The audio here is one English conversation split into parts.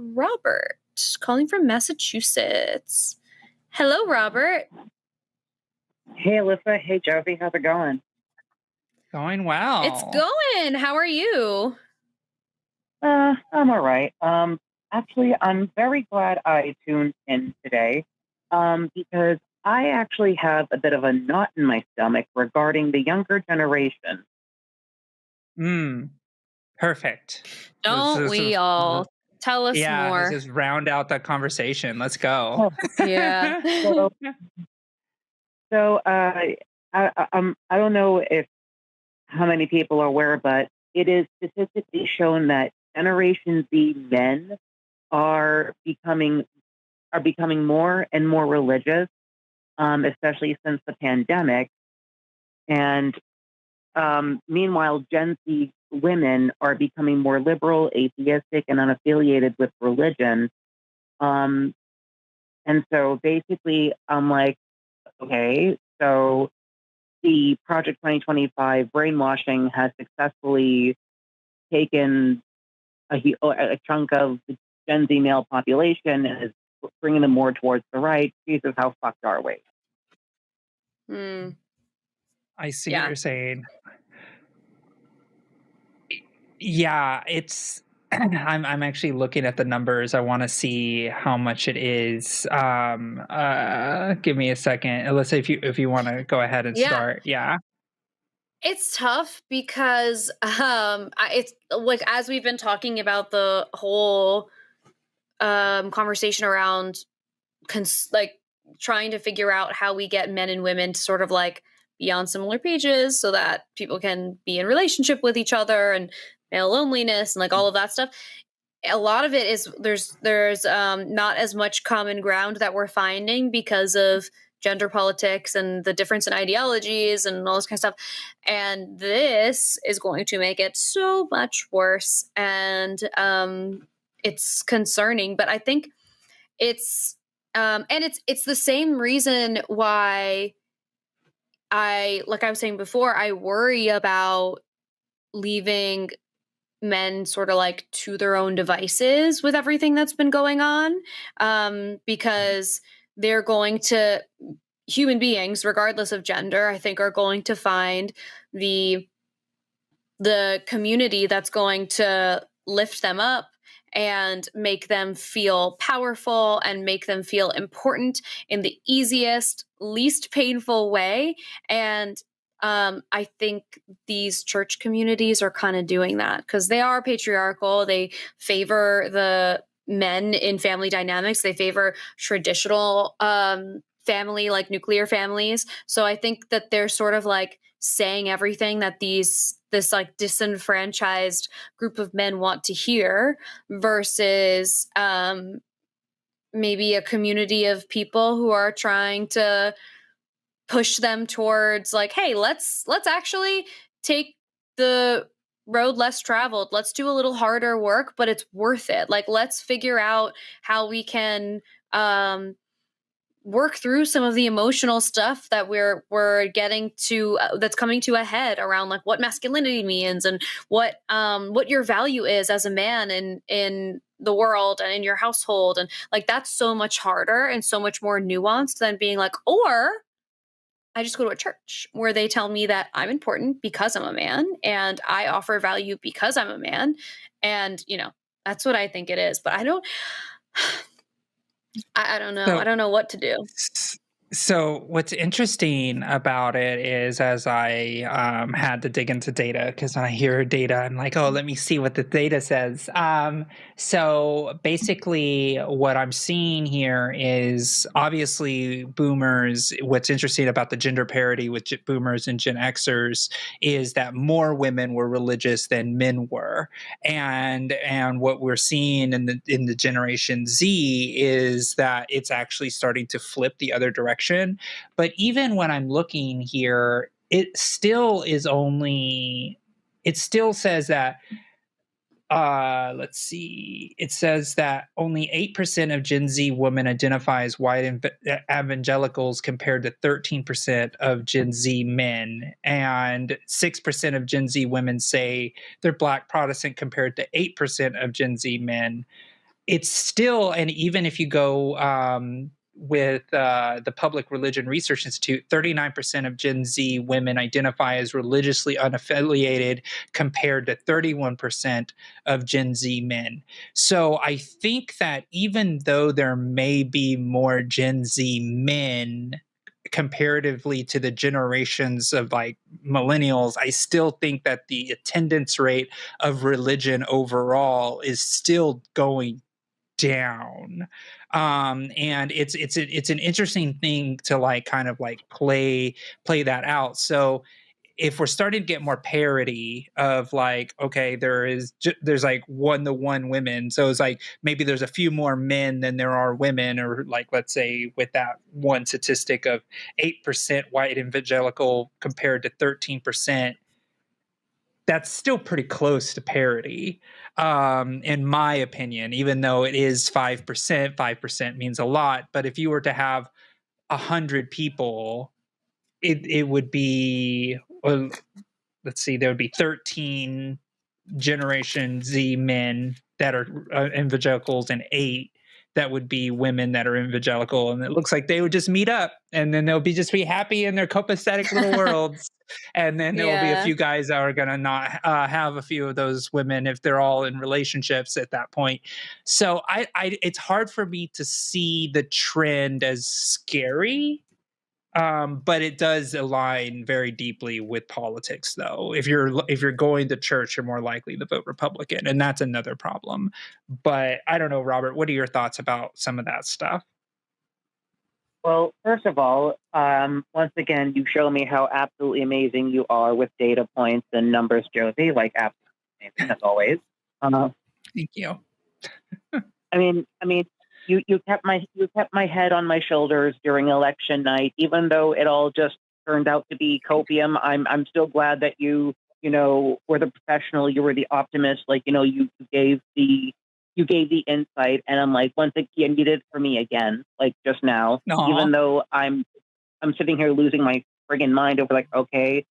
Robert, calling from Massachusetts. Hello, Robert. Hey, Alyssa. Hey, Josie. How's it going? Going well. It's going. How are you? I'm all right. Actually, I'm very glad I tuned in today, because I actually have a bit of a knot in my stomach regarding the younger generation. Perfect. Don't we all? Tell us more. Let's just round out that conversation. Let's go. Yeah. So, I don't know if how many people are aware, but it is statistically shown that Generation Z men are becoming more and more religious, especially since the pandemic. And meanwhile, Gen Z women are becoming more liberal, atheistic, and unaffiliated with religion. And so basically, I'm like, okay, so the Project 2025 brainwashing has successfully taken a chunk of the Gen Z male population and is bringing them more towards the right. Jesus, how fucked are we? I see what you're saying. Yeah, it's. I'm actually looking at the numbers. I want to see how much it is. Give me a second, Alyssa, if you want to go ahead and start. Yeah. It's tough because it's like, as we've been talking about the whole conversation around trying to figure out how we get men and women to sort of like be on similar pages so that people can be in relationship with each other, and male loneliness and like all of that stuff. A lot of it is there's not as much common ground that we're finding because of gender politics and the difference in ideologies and all this kind of stuff. And this is going to make it so much worse. And it's concerning, but I think it's and it's the same reason why like I was saying before, I worry about leaving men sort of like to their own devices with everything that's been going on, because they're going to, human beings regardless of gender, I think, are going to find the community that's going to lift them up and make them feel powerful and make them feel important in the easiest, least painful way. And I think these church communities are kind of doing that because they are patriarchal. They favor the men in family dynamics. They favor traditional family, like nuclear families. So I think that they're sort of like saying everything that this like disenfranchised group of men want to hear, versus maybe a community of people who are trying to push them towards like, hey, let's actually take the road less traveled. Let's do a little harder work, but it's worth it. Like, let's figure out how we can work through some of the emotional stuff that we're getting to, that's coming to a head around like what masculinity means and what your value is as a man in the world and in your household. And like, that's so much harder and so much more nuanced than being like, or I just go to a church where they tell me that I'm important because I'm a man and I offer value because I'm a man. And, that's what I think it is. But I don't know. I don't know what to do. So what's interesting about it is, as I had to dig into data, because when I hear data, I'm like, oh, let me see what the data says. So basically what I'm seeing here is obviously boomers. What's interesting about the gender parity with boomers and Gen Xers is that more women were religious than men were. And what we're seeing in the Generation Z is that it's actually starting to flip the other direction. But even when I'm looking here, it still says that, let's see, it says that only 8% of Gen Z women identify as white evangelicals compared to 13% of Gen Z men. And 6% of Gen Z women say they're Black Protestant compared to 8% of Gen Z men. it's still, and even if you go with the Public Religion Research Institute, 39% of Gen Z women identify as religiously unaffiliated compared to 31% of Gen Z men. So I think that even though there may be more Gen Z men comparatively to the generations of like millennials, I still think that the attendance rate of religion overall is still going down. And it's an interesting thing to like kind of like play that out. So if we're starting to get more parity of like, okay, there's like 1-to-1 women, so it's like maybe there's a few more men than there are women, or like let's say with that one statistic of 8% white evangelical compared to 13%, that's still pretty close to parity, in my opinion, even though it is 5%. 5% means a lot, but if you were to have 100 people, it would be, well, let's see, there would be 13 Generation Z men that are evangelicals and 8 that would be women that are evangelical, and it looks like they would just meet up, and then they'll be happy in their copacetic little worlds, and then there will be a Yeah. few guys that are gonna not have a few of those women if they're all in relationships at that point. So I it's hard for me to see the trend as scary, but it does align very deeply with politics, though. If you're going to church, you're more likely to vote Republican, and that's another problem. But I don't know, Robert. What are your thoughts about some of that stuff? Well, first of all, once again, you show me how absolutely amazing you are with data points and numbers, Josie. Like absolutely amazing as always. Uh, Thank you. I mean, you kept my head on my shoulders during election night, even though it all just turned out to be copium. I'm still glad that you were the professional, you were the optimist, like you gave the insight, and I'm like, once again, you did it for me again, like just now, Aw. even though I'm sitting here losing my friggin' mind over like, okay,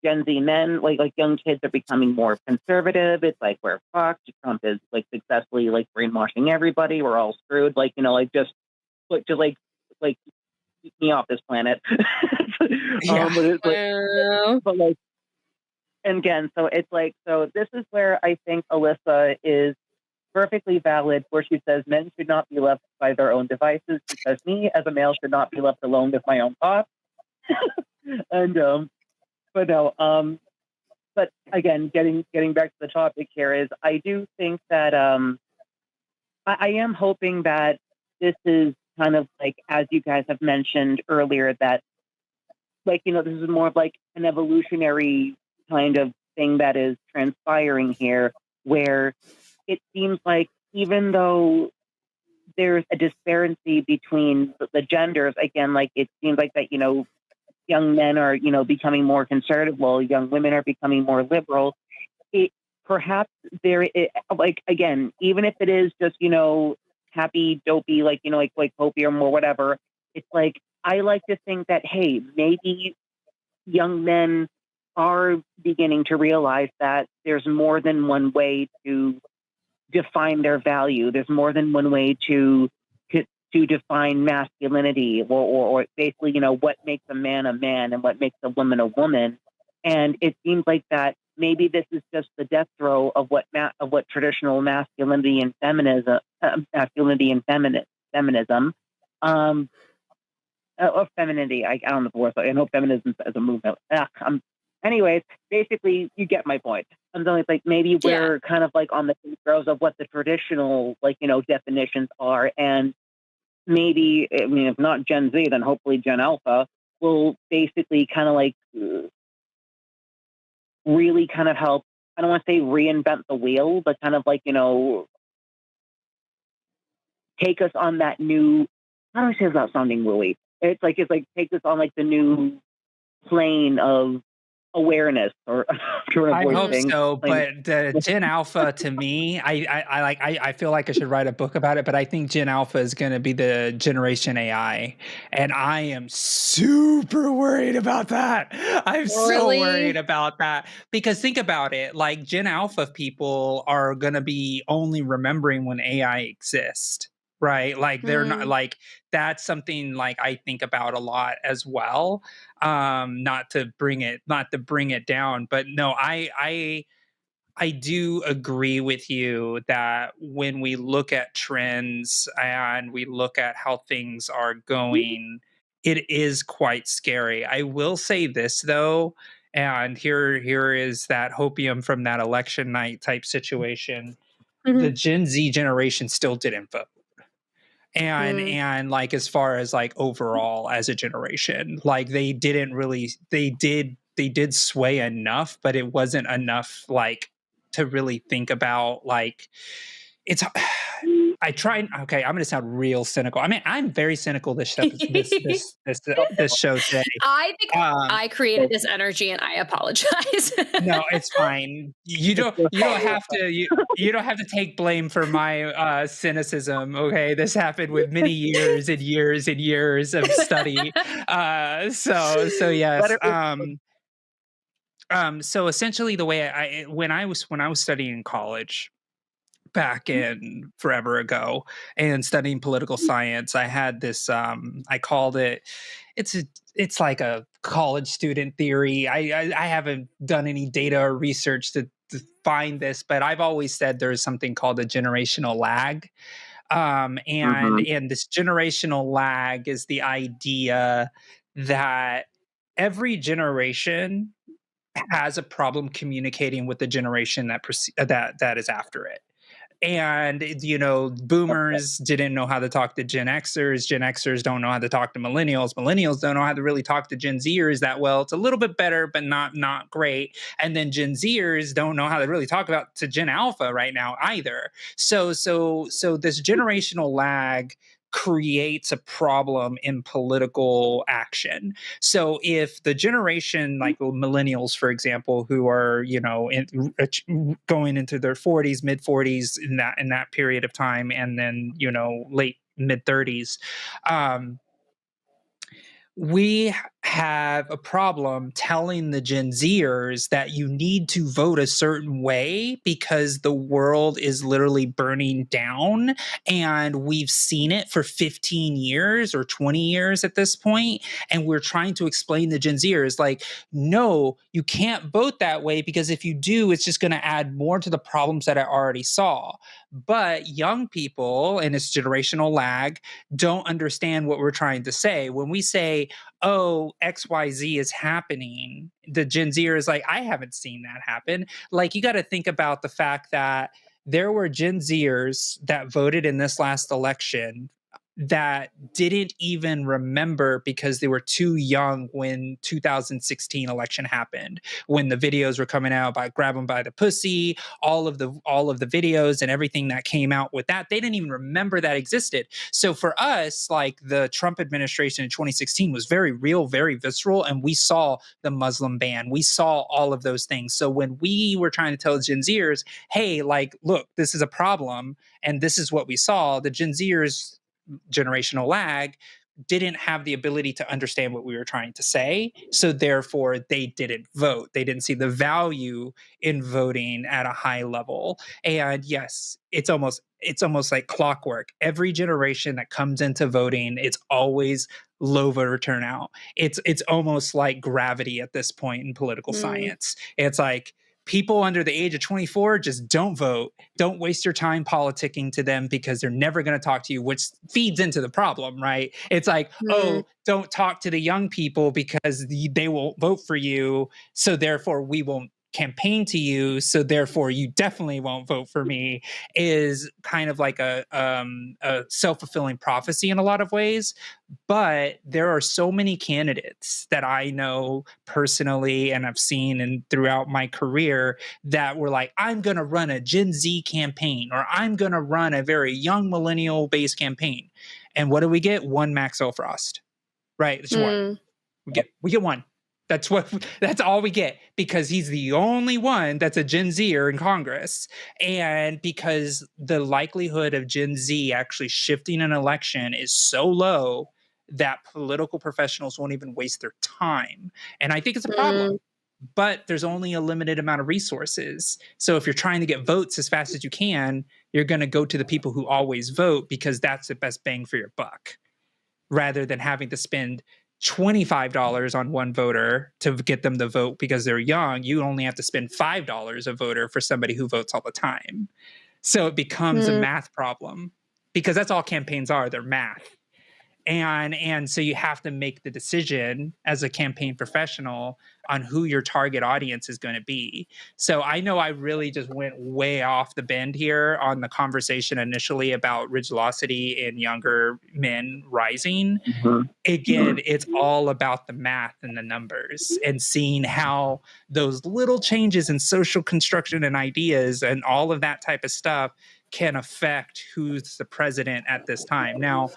Gen Z men, like young kids are becoming more conservative. It's like we're fucked. Trump is like successfully like brainwashing everybody. We're all screwed. Like like keep me off this planet. Yeah. But it's like, Well, but like, and again, so it's like, so this is where I think Alyssa is perfectly valid, where she says men should not be left by their own devices, because me as a male should not be left alone with my own thoughts. And but no, but again, getting back to the topic here is, I do think that I am hoping that this is kind of like, as you guys have mentioned earlier, that like this is more of like an evolutionary kind of thing that is transpiring here, where it seems like even though there's a disparity between the genders, again, like it seems like that young men are becoming more conservative, while young women are becoming more liberal. It perhaps like, again, even if it is just happy dopey, like like opium or whatever, it's like, I like to think that, hey, maybe young men are beginning to realize that there's more than one way to define their value. There's more than one way to define masculinity, or basically, what makes a man and what makes a woman. And it seems like that maybe this is just the death throw of what traditional feminism, or femininity. I don't know the word. I know feminism as a movement. Anyways, basically, you get my point. And then it's like, maybe yeah. we're kind of like on the throes of what the traditional definitions are, and maybe, I mean, if not Gen Z, then hopefully Gen Alpha will basically kind of like really kind of help. I don't want to say reinvent the wheel, but kind of like take us on that new. How do I say without sounding wooey? It's like take us on like the new plane of awareness or trying to I avoid hope saying so, plain. but the Gen Alpha to me, I feel like I should write a book about it, but I think Gen Alpha is going to be the generation AI, and I am super worried about that. I'm so worried Really? about that because think about it, like Gen Alpha people are going to be only remembering when AI exists. Right? Like they're not Mm, like that's something like I think about a lot as well, not to bring it down, but no, I do agree with you that when we look at trends and we look at how things are going, it is quite scary. I will say this though, and here is that hopium from that election night type situation. The mhm, Gen Z generation still didn't vote, and mm, like as far as like overall as a generation, like they did sway enough, but it wasn't enough like to really think about like it's I try. Okay, I'm gonna sound real cynical. I mean, I'm very cynical this show today. I think um I created this energy and I apologize. no, it's fine. You don't have to take blame for my cynicism. Okay, this happened with many years and years and years of study. So Let yes. it rip. So essentially, the way when I was studying in college back in forever ago and studying political science, I had this I called it it's a it's like a college student theory. I haven't done any data or research to find this, but I've always said there's something called a generational lag. And Mhm. this generational lag is the idea that every generation has a problem communicating with the generation that is after it. And boomers didn't know how to talk to Gen Xers don't know how to talk to millennials don't know how to really talk to Gen Zers that well. It's a little bit better but not great. And then Gen Zers don't know how to really talk about to Gen Alpha right now either. So this generational lag creates a problem in political action. So if the generation like millennials, for example, who are going into their 40s, mid 40s in that period of time, and then late mid 30s, um, we have a problem telling the Gen Zers that you need to vote a certain way because the world is literally burning down. And we've seen it for 15 years or 20 years at this point. And we're trying to explain to Gen Zers, like, no, you can't vote that way because if you do, it's just going to add more to the problems that I already saw. But young people, and it's generational lag, don't understand what we're trying to say. When we say, oh, XYZ is happening, the Gen Zer is like, I haven't seen that happen. Like, you got to think about the fact that there were Gen Zers that voted in this last election that didn't even remember because they were too young when 2016 election happened, when the videos were coming out about grab them by the pussy, all of the videos and everything that came out with that, they didn't even remember that existed. So for us, like the Trump administration in 2016 was very real, very visceral, and we saw the Muslim ban, we saw all of those things. So when we were trying to tell Gen Zers, hey, like, look, this is a problem and this is what we saw, the Gen Zers generational lag didn't have the ability to understand what we were trying to say. So therefore they didn't vote. They didn't see the value in voting at a high level. And yes, it's almost like clockwork. Every generation that comes into voting, it's always low voter turnout. It's almost like gravity at this point in political mm, science. It's like people under the age of 24 just don't vote. Don't waste your time politicking to them because they're never going to talk to you, which feeds into the problem, right? It's like, mm, oh, don't talk to the young people because they won't vote for you. So therefore, we won't campaign to you. So therefore, you definitely won't vote for me, is kind of like a self-fulfilling prophecy in a lot of ways. But there are so many candidates that I know personally and I've seen and throughout my career that were like, I'm going to run a Gen Z campaign, or I'm going to run a very young millennial based campaign. And what do we get? One Maxwell Frost, right? It's one. mm. We get one. That's all we get, because he's the only one that's a Gen Zer in Congress. And because the likelihood of Gen Z actually shifting an election is so low that political professionals won't even waste their time. And I think it's a problem. But there's only a limited amount of resources. So if you're trying to get votes as fast as you can, you're going to go to the people who always vote, because that's the best bang for your buck, rather than having to spend $25 on one voter to get them to vote because they're young. You only have to spend $5 a voter for somebody who votes all the time. So it becomes a math problem, because that's all campaigns are. They're math. And so you have to make the decision as a campaign professional on who your target audience is going to be. So I know I really just went way off the bend here on the conversation initially about rigidosity in younger men rising. Again, it's all about the math and the numbers, and seeing how those little changes in social construction and ideas and all of that type of stuff can affect who's the president at this time. Now,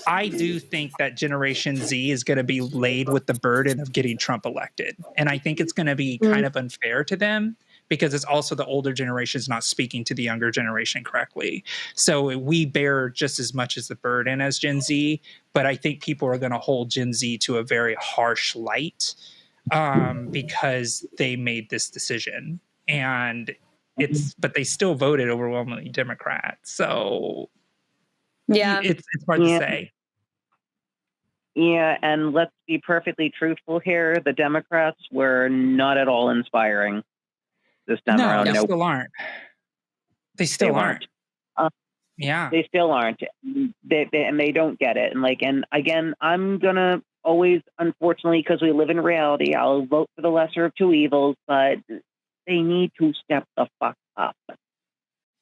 I do think that Generation Z is going to be laid with the burden of getting Trump elected. And I think it's going to be kind of unfair to them, because it's also the older generation's not speaking to the younger generation correctly. So we bear just as much as the burden as Gen Z, but I think people are going to hold Gen Z to a very harsh light, because they made this decision. And but they still voted overwhelmingly Democrat. So it's hard to say. Yeah, and let's be perfectly truthful here. The Democrats were not at all inspiring this time around. They still aren't. They still aren't. Yeah. They still aren't. They don't get it. And again, I'm going to always, unfortunately, because we live in reality, I'll vote for the lesser of two evils, but they need to step the fuck up.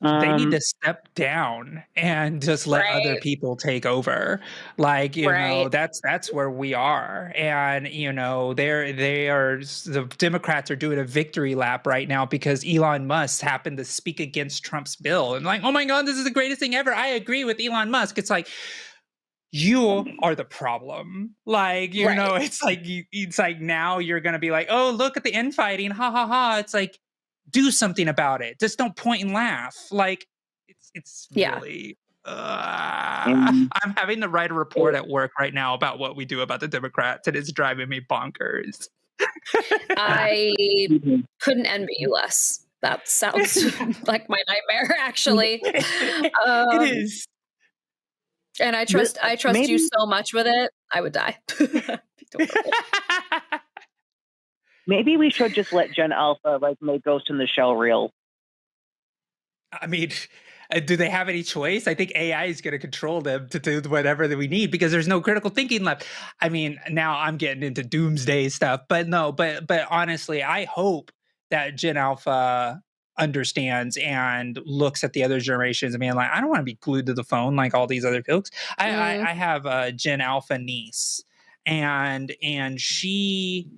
They need to step down and just let other people take over. Like, you know, that's where we are. And, you know, the Democrats are doing a victory lap right now because Elon Musk happened to speak against Trump's bill. And like, oh my God, this is the greatest thing ever. I agree with Elon Musk. It's like, you are the problem. Like, you know, it's like now you're going to be like, oh, look at the infighting. Ha ha ha. It's like, do something about it. Just don't point and laugh. Like, it's really. I'm having to write a report at work right now about what we do about the Democrats, and it's driving me bonkers. I couldn't envy you less. That sounds like my nightmare, actually. It is. And I trust you so much with it. I would die. Maybe we should just let Gen Alpha make Ghost in the Shell real. I mean, do they have any choice? I think AI is going to control them to do whatever that we need, because there's no critical thinking left. I mean, now I'm getting into doomsday stuff, but honestly, I hope that Gen Alpha understands and looks at the other generations and being like, I don't want to be glued to the phone like all these other folks. I have a Gen Alpha niece, and she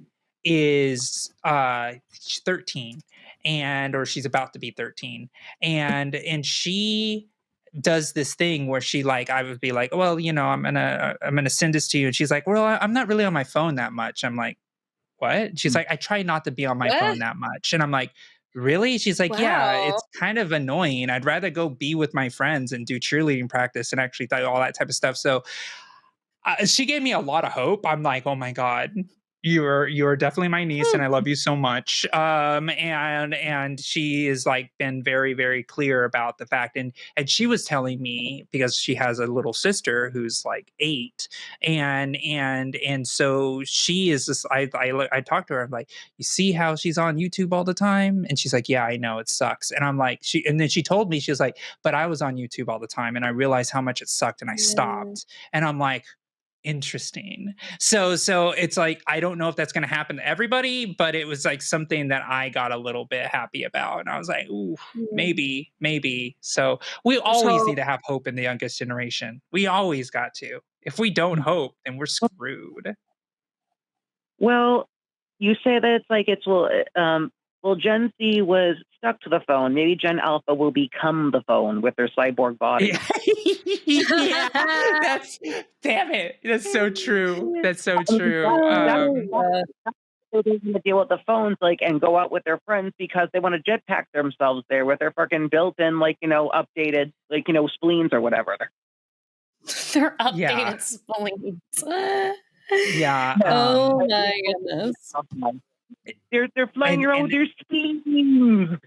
is 13, or she's about to be 13, and she does this thing where she I would be like, well, you know, I'm gonna send this to you, and she's like, well, I'm not really on my phone that much. I'm like, what? She's like, I try not to be on my phone that much. And I'm like, really? She's like, yeah, it's kind of annoying. I'd rather go be with my friends and do cheerleading practice and actually do all that type of stuff. So she gave me a lot of hope. I'm like, oh my God, you're definitely my niece, and I love you so much. And she is been very, very clear about the fact, and she was telling me, because she has a little sister who's 8, and so she is just, I talked to her, I'm like, you see how she's on YouTube all the time? And she's like, yeah, I know, it sucks. And I'm like, and then she told me, she was like, but I was on YouTube all the time, and I realized how much it sucked, and I stopped. And I'm like, interesting. So it's like, I don't know if that's going to happen to everybody, but it was something that I got a little bit happy about, and I was like, ooh, maybe. So we always need to have hope in the youngest generation. We always got to. If we don't hope, then we're screwed. Well, you say that Gen Z was stuck to the phone. Maybe Gen Alpha will become the phone with their cyborg body. Yeah, damn it. That's so true. That's so true. So they're going to deal with the phones, like, and go out with their friends because they want to jetpack themselves there with their fucking built-in, like, updated, like, spleens or whatever. They're Yeah. updated spleens. Yeah. Oh my goodness. They're flying around with and their spleens.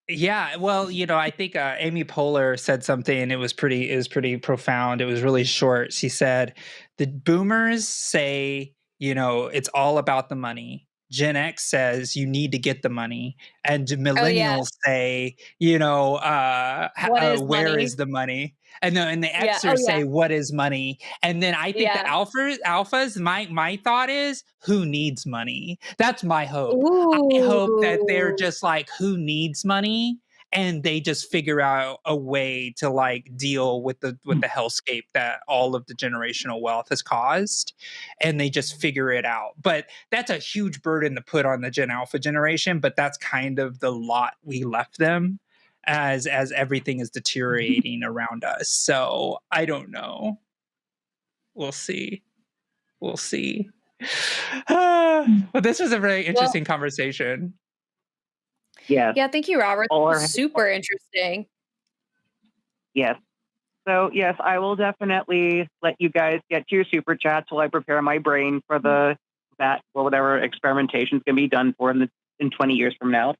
yeah, well, I think Amy Poehler said something. It was pretty profound. It was really short. She said, "The boomers say, it's all about the money. Gen X says you need to get the money, and the Oh yeah. millennials say, What is where money? is the money? And the Yeah. Oh Xers yeah. say, what is money? And then I think the Yeah. alphas, my thought is, who needs money? That's my hope. I hope that they're Ooh. just like, who needs money? And they just figure out a way to like deal with the hellscape that all of the generational wealth has caused, and they just figure it out. But that's a huge burden to put on the Gen Alpha generation, but that's kind of the lot we left them as everything is deteriorating around us. So I don't know. We'll see. We'll see. But this was a very interesting conversation. Yes. Yeah, thank you, Robert. That was super interesting. Yes. So, yes, I will definitely let you guys get to your super chats while I prepare my brain for whatever experimentation is going to be done for in 20 years from now.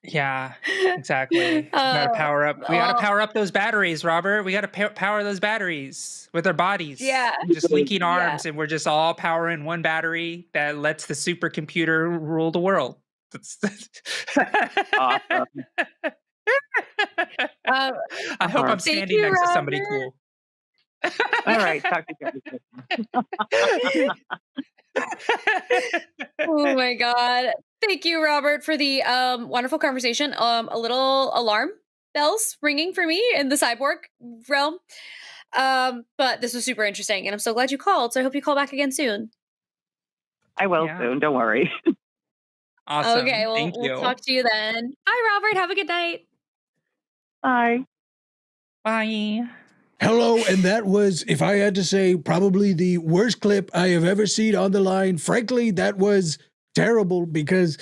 Yeah, exactly. We gotta power up. We gotta power up those batteries, Robert. We gotta power those batteries with our bodies. Yeah. Just linking arms, and we're just all powering one battery that lets the supercomputer rule the world. That's Awesome. I hope I'm standing next to somebody cool. All right. Talk to you guys. Oh my God. Thank you, Robert, for the wonderful conversation. A little alarm bells ringing for me in the cyborg realm. But this was super interesting, and I'm so glad you called. So I hope you call back again soon. I will soon. Don't worry. Awesome. Okay, well, Thank we'll you. talk to you then. Bye, Robert. Have a good night. Bye. Bye. Hello, and that was, if I had to say, probably the worst clip I have ever seen on the line. Frankly, that was terrible because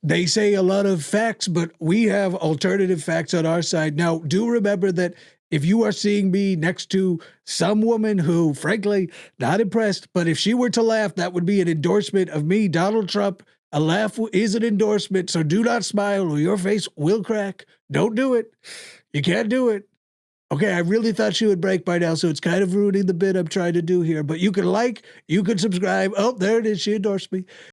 they say a lot of facts, but we have alternative facts on our side. Now, do remember that if you are seeing me next to some woman who, frankly, not impressed, but if she were to laugh, that would be an endorsement of me, Donald Trump. A laugh is an endorsement, so do not smile or your face will crack. Don't do it. You can't do it. Okay, I really thought she would break by now, so it's kind of ruining the bit I'm trying to do here. But you can like, you can subscribe. Oh, there it is. She endorsed me.